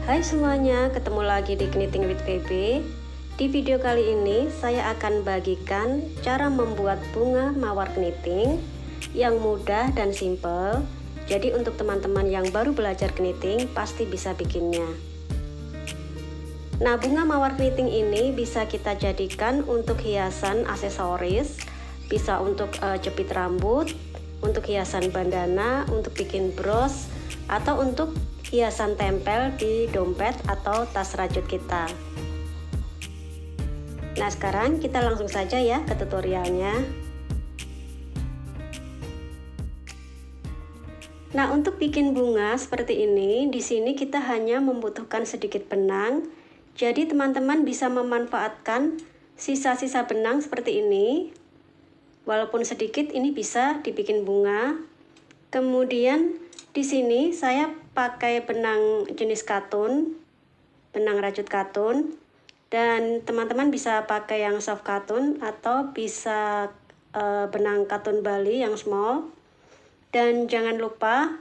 Hai semuanya, ketemu lagi di Knitting with Feby. Di video kali ini saya akan bagikan cara membuat bunga mawar knitting yang mudah dan simple. Jadi untuk teman-teman yang baru belajar knitting pasti bisa bikinnya. Nah, bunga mawar knitting ini bisa kita jadikan untuk hiasan aksesoris, bisa untuk jepit rambut, untuk hiasan bandana, untuk bikin bros, atau untuk hiasan tempel di dompet atau tas rajut kita. Nah, sekarang kita langsung saja ya ke tutorialnya. Nah, untuk bikin bunga seperti ini, di sini kita hanya membutuhkan sedikit benang. Jadi teman-teman bisa memanfaatkan sisa-sisa benang seperti ini. Walaupun sedikit, ini bisa dibikin bunga. Kemudian di sini saya pakai benang jenis katun, benang rajut katun, dan teman-teman bisa pakai yang soft katun atau bisa benang katun Bali yang small. Dan jangan lupa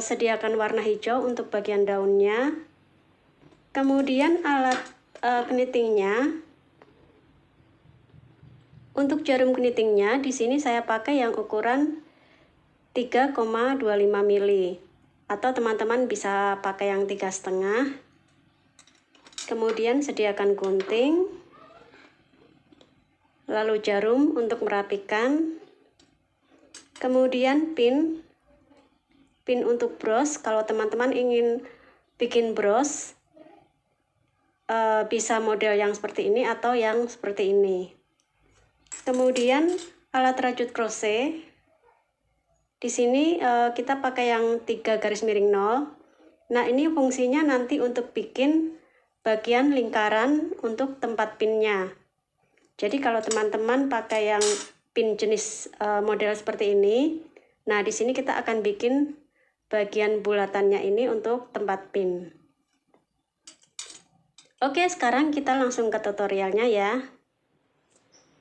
sediakan warna hijau untuk bagian daunnya. Kemudian alat knittingnya, untuk jarum knittingnya di sini saya pakai yang ukuran 3,25 mili atau teman-teman bisa pakai yang 3,5. Kemudian sediakan gunting, lalu jarum untuk merapikan, kemudian pin untuk bros. Kalau teman-teman ingin bikin bros bisa model yang seperti ini atau yang seperti ini. Kemudian alat rajut crochet. Di sini kita pakai yang 3 garis miring 0. Nah, ini fungsinya nanti untuk bikin bagian lingkaran untuk tempat pinnya. Jadi kalau teman-teman pakai yang pin jenis model seperti ini, nah di sini kita akan bikin bagian bulatannya ini untuk tempat pin. Oke, sekarang kita langsung ke tutorialnya ya.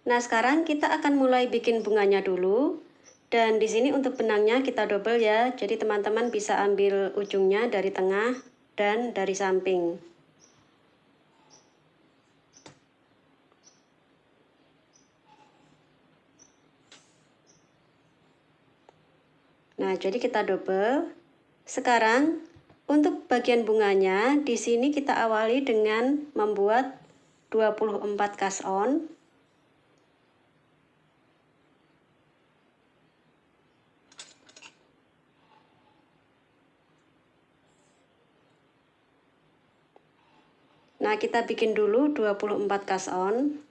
Nah, sekarang kita akan mulai bikin bunganya dulu. Dan di sini untuk benangnya kita double ya, jadi teman-teman bisa ambil ujungnya dari tengah dan dari samping. Nah, jadi kita double. Sekarang untuk bagian bunganya di sini kita awali dengan membuat 24 cast on. Nah, kita bikin dulu 24 cast on.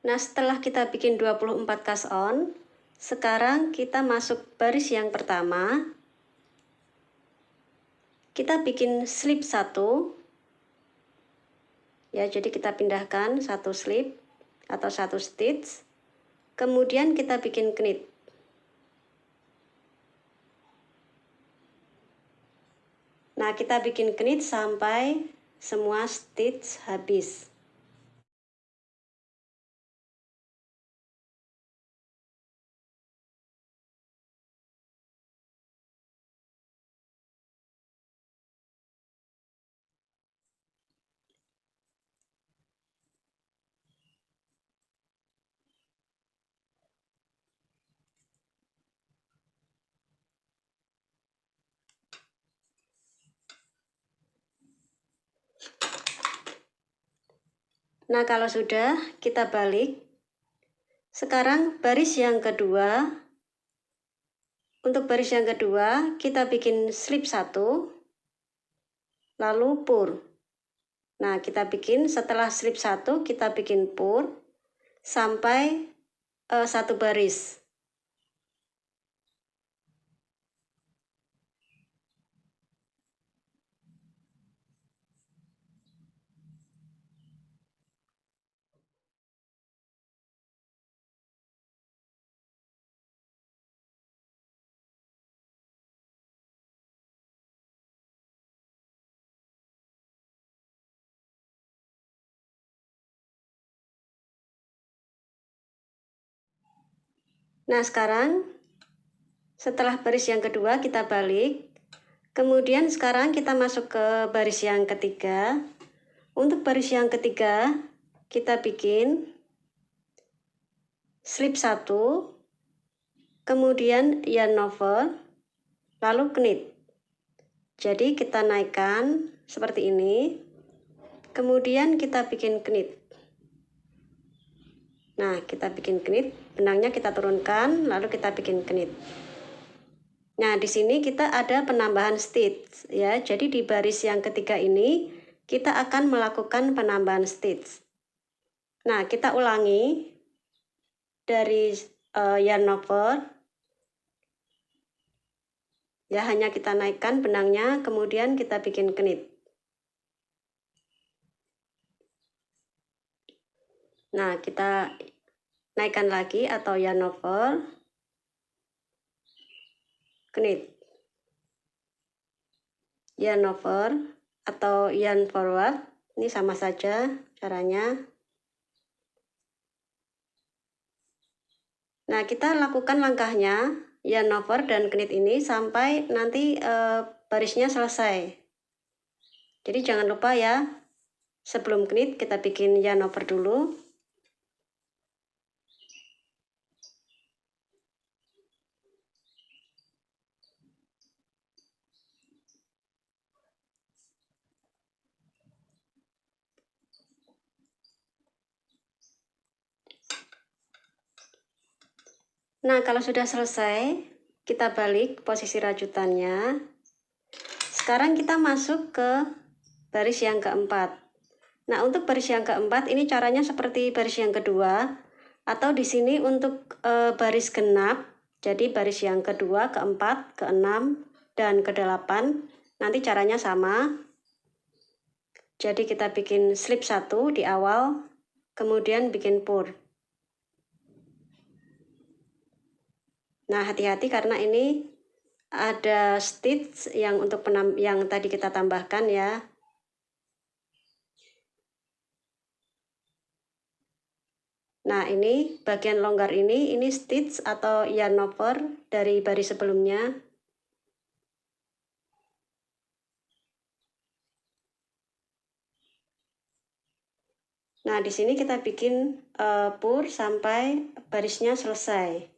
Nah, setelah kita bikin 24 cast on, sekarang kita masuk baris yang pertama. Kita bikin slip 1. Ya, jadi kita pindahkan satu slip atau satu stitch. Kemudian kita bikin knit. Nah, kita bikin knit sampai semua stitch habis. Nah, kalau sudah, kita balik. Sekarang baris yang kedua. Untuk baris yang kedua, kita bikin slip 1, lalu purl. Nah, kita bikin setelah slip 1, kita bikin purl sampai 1 baris. Nah, sekarang setelah baris yang kedua kita balik. Kemudian sekarang kita masuk ke baris yang ketiga. Untuk baris yang ketiga, kita bikin slip 1, kemudian yarn over, lalu knit. Jadi kita naikkan seperti ini, kemudian kita bikin knit. Nah, kita bikin knit, benangnya kita turunkan, lalu kita bikin knit. Nah, di sini kita ada penambahan stitch ya. Jadi di baris yang ketiga ini kita akan melakukan penambahan stitch. Nah, kita ulangi dari yarn over. Ya, hanya kita naikkan benangnya, kemudian kita bikin knit. Nah, kita naikkan lagi atau yarn over, knit, yarn over atau yarn forward, ini sama saja caranya. Nah, kita lakukan langkahnya yarn over dan knit ini sampai nanti barisnya selesai. Jadi jangan lupa ya, sebelum knit kita bikin yarn over dulu. Nah, kalau sudah selesai, kita balik posisi rajutannya. Sekarang kita masuk ke baris yang keempat. Nah, untuk baris yang keempat ini caranya seperti baris yang kedua, atau di sini untuk baris genap. Jadi baris yang kedua, keempat, keenam, dan kedelapan. Nanti caranya sama. Jadi kita bikin slip 1 di awal, kemudian bikin purl. Nah, hati-hati karena ini ada stitch yang untuk yang tadi kita tambahkan ya. Nah, ini bagian longgar ini stitch atau yarn over dari baris sebelumnya. Nah, di sini kita bikin purl sampai barisnya selesai.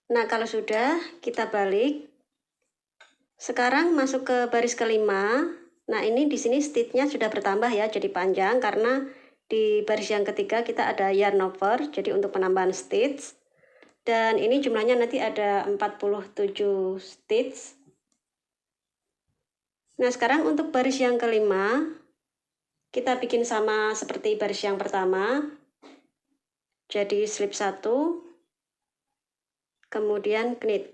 Nah, kalau sudah, kita balik. Sekarang masuk ke baris kelima. Nah, ini di sini stitchnya sudah bertambah ya, jadi panjang karena di baris yang ketiga kita ada yarn over, jadi untuk penambahan stitch. Dan ini jumlahnya nanti ada 47 stitch. Nah, sekarang untuk baris yang kelima, kita bikin sama seperti baris yang pertama. Jadi slip 1, kemudian knit.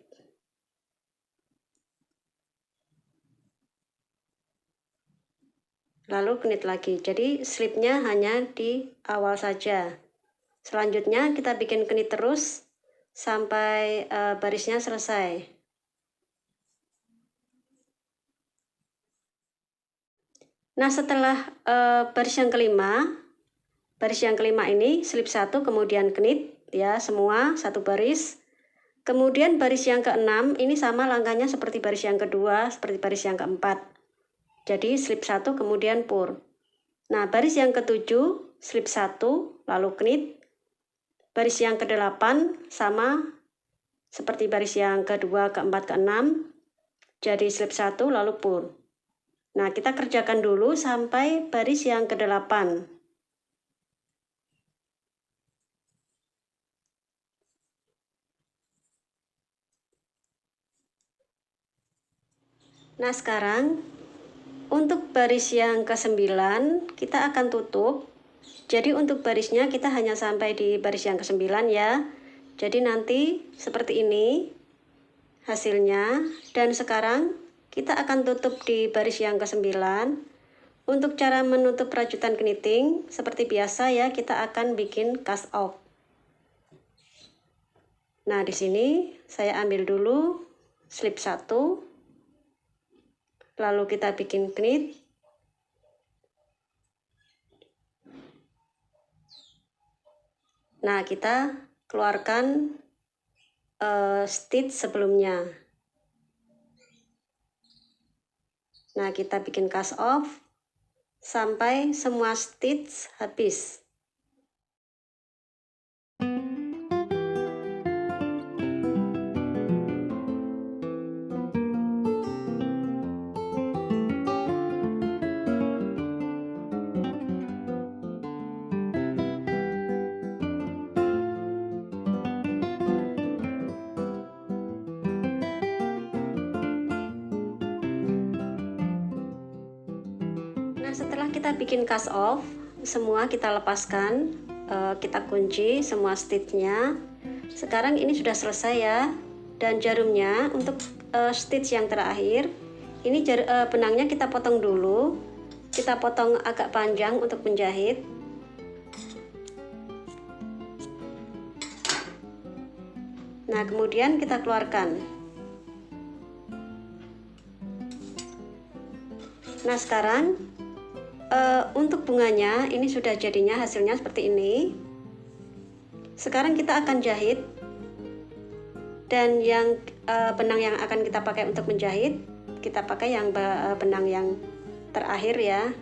Lalu knit lagi. Jadi slipnya hanya di awal saja. Selanjutnya kita bikin knit terus sampai barisnya selesai. Nah, setelah baris yang kelima ini slip 1 kemudian knit ya, semua satu baris. Kemudian baris yang keenam ini sama langkahnya seperti baris yang kedua, seperti baris yang keempat. Jadi slip 1 kemudian purl. Nah, baris yang ketujuh slip 1 lalu knit. Baris yang ke-8 sama seperti baris yang kedua, keempat, keenam. Jadi slip 1 lalu purl. Nah, kita kerjakan dulu sampai baris yang ke-8. Nah, sekarang untuk baris yang ke-9 kita akan tutup. Jadi untuk barisnya kita hanya sampai di baris yang ke-9 ya. Jadi nanti seperti ini hasilnya. Dan sekarang kita akan tutup di baris yang ke-9. Untuk cara menutup rajutan knitting seperti biasa ya, kita akan bikin cast off. Nah, di sini saya ambil dulu slip 1. lalu kita bikin knit. Nah, kita keluarkan stitch sebelumnya. Nah, kita bikin cast off sampai semua stitch habis. Setelah kita bikin cast off, semua kita lepaskan, kita kunci semua stitchnya. Sekarang ini sudah selesai ya. Dan jarumnya untuk stitch yang terakhir, ini benangnya kita potong dulu. Kita potong agak panjang untuk menjahit. Nah, kemudian kita keluarkan. Nah, sekarang untuk bunganya ini sudah jadinya hasilnya seperti ini. Sekarang kita akan jahit, dan yang benang yang akan kita pakai untuk menjahit, kita pakai yang benang yang terakhir ya.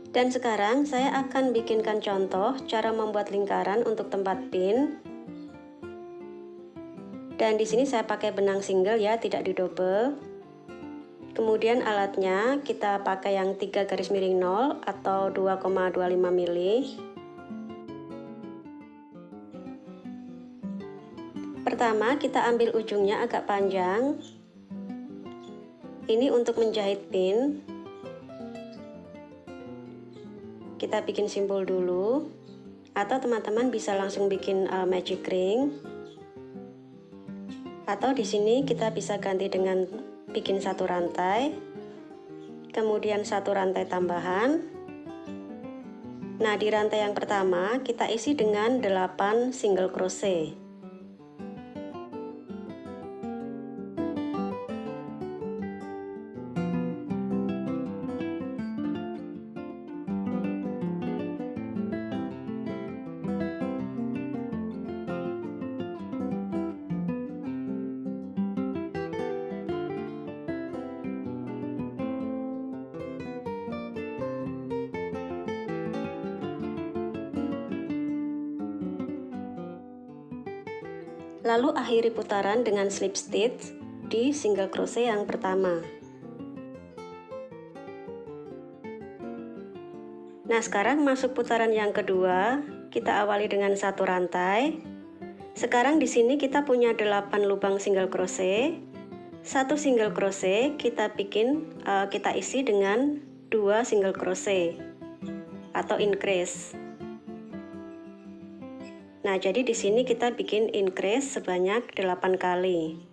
Dan sekarang saya akan bikinkan contoh cara membuat lingkaran untuk tempat pin. Dan di sini saya pakai benang single ya, tidak didouble. Kemudian alatnya kita pakai yang 3 garis miring 0 atau 2,25 mili. Pertama kita ambil ujungnya agak panjang. Ini untuk menjahit pin. Kita bikin simpul dulu, atau teman-teman bisa langsung bikin magic ring, atau di sini kita bisa ganti dengan bikin satu rantai, kemudian satu rantai tambahan. Nah, di rantai yang pertama kita isi dengan 8 single crochet. Lalu akhiri putaran dengan slip stitch di single crochet yang pertama. Nah, sekarang masuk putaran yang kedua, kita awali dengan satu rantai. Sekarang di sini kita punya 8 lubang single crochet. Satu single crochet kita isi dengan 2 single crochet atau increase. Nah, jadi di sini kita bikin increase sebanyak 8 kali.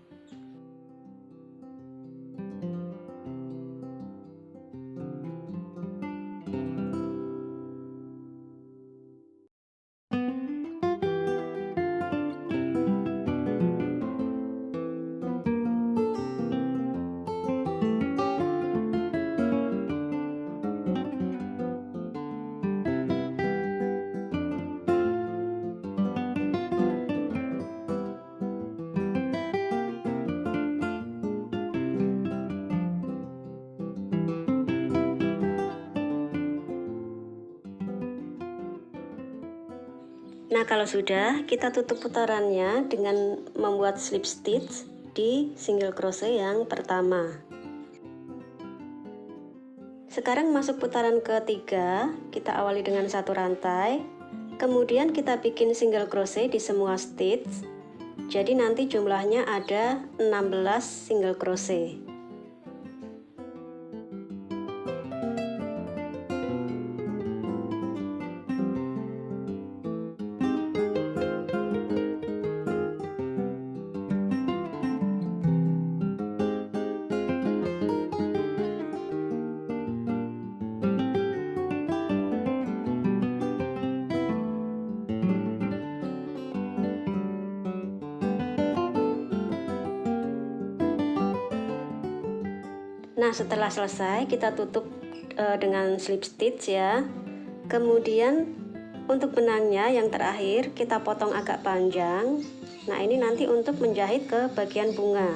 Nah, kalau sudah, kita tutup putarannya dengan membuat slip stitch di single crochet yang pertama. Sekarang masuk putaran ketiga, kita awali dengan 1 rantai, kemudian kita bikin single crochet di semua stitch. Jadi nanti jumlahnya ada 16 single crochet. Nah, setelah selesai kita tutup dengan slip stitch ya. Kemudian untuk benangnya yang terakhir kita potong agak panjang. Nah, ini nanti untuk menjahit ke bagian bunga.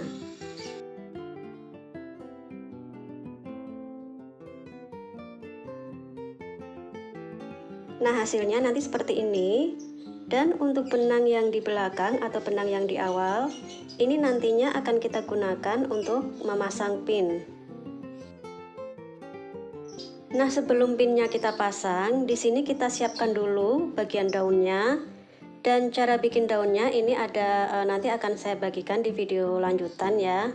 Nah, hasilnya nanti seperti ini. Dan untuk benang yang di belakang atau benang yang di awal, ini nantinya akan kita gunakan untuk memasang pin. Nah, sebelum pinnya kita pasang, di sini kita siapkan dulu bagian daunnya. Dan cara bikin daunnya ini ada nanti akan saya bagikan di video lanjutan ya.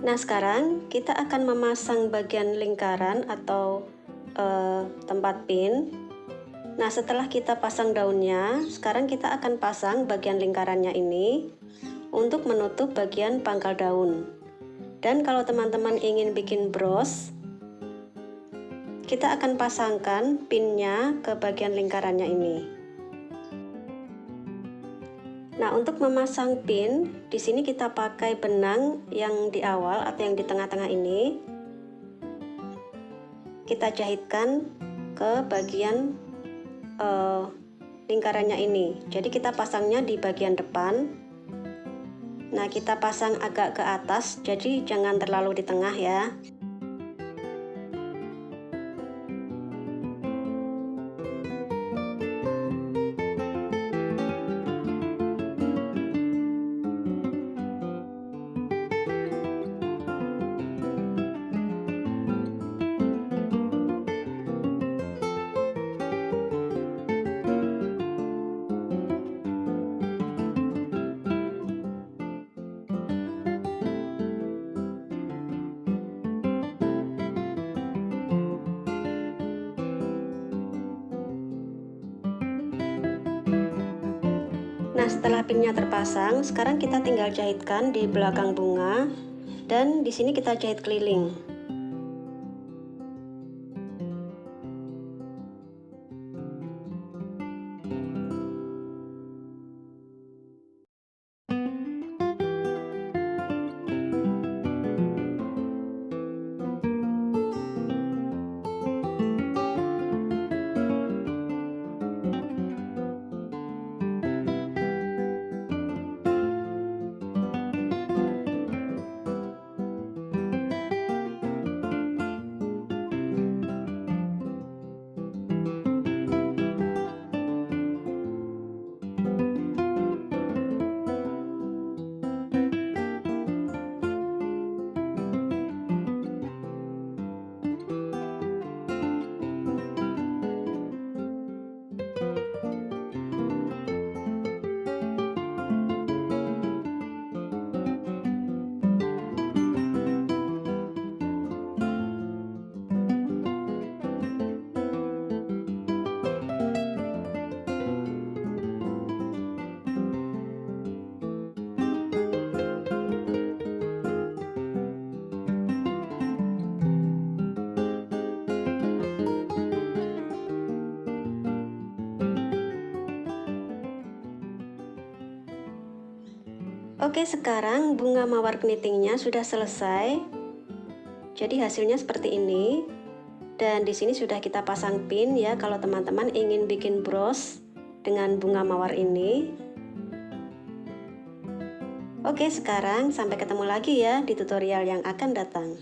Nah, sekarang kita akan memasang bagian lingkaran atau tempat pin. Nah, setelah kita pasang daunnya, sekarang kita akan pasang bagian lingkarannya ini untuk menutup bagian pangkal daun. Dan kalau teman-teman ingin bikin bros, kita akan pasangkan pinnya ke bagian lingkarannya ini. Nah, untuk memasang pin, di sini kita pakai benang yang di awal atau yang di tengah-tengah ini. Kita jahitkan ke bagian lingkarannya ini. Jadi kita pasangnya di bagian depan. Nah, kita pasang agak ke atas, jadi jangan terlalu di tengah ya. Nah, setelah pinnya terpasang, sekarang kita tinggal jahitkan di belakang bunga dan di sini kita jahit keliling. Oke, sekarang bunga mawar kenitingnya sudah selesai. Jadi hasilnya seperti ini. Dan di sini sudah kita pasang pin ya kalau teman-teman ingin bikin bros dengan bunga mawar ini. Oke, sekarang sampai ketemu lagi ya di tutorial yang akan datang.